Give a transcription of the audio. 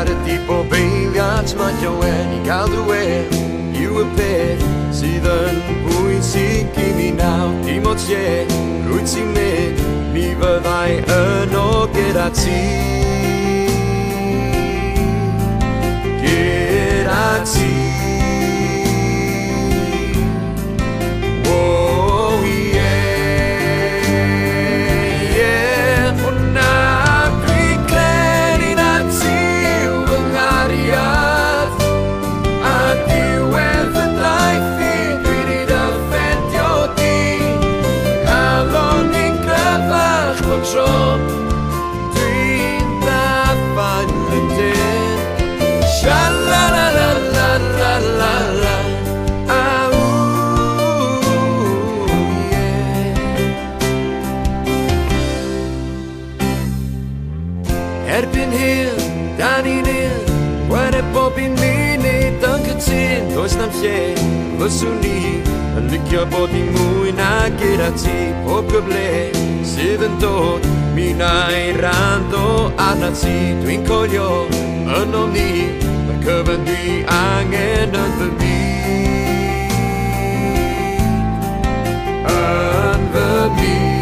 ar y tipo beiliad mae Jowen I gael dwe yw y peth sydd yn bwysig I mi nawr dim ots rwyt ti'n mynd mi fyddai yno gyda ti gyda ti Erbyn hyn, da ni'n hyn Gwared bob un munud yn cytun Does na'm lle, fyswn ni Yn licio bod ni'n mwy na gyda ti Pob gyble sydd yn dod Mi na I rando arna ti Dwi'n coelio yno ni Mae'r cyfan dwi angen yn fy byd Yn fy byd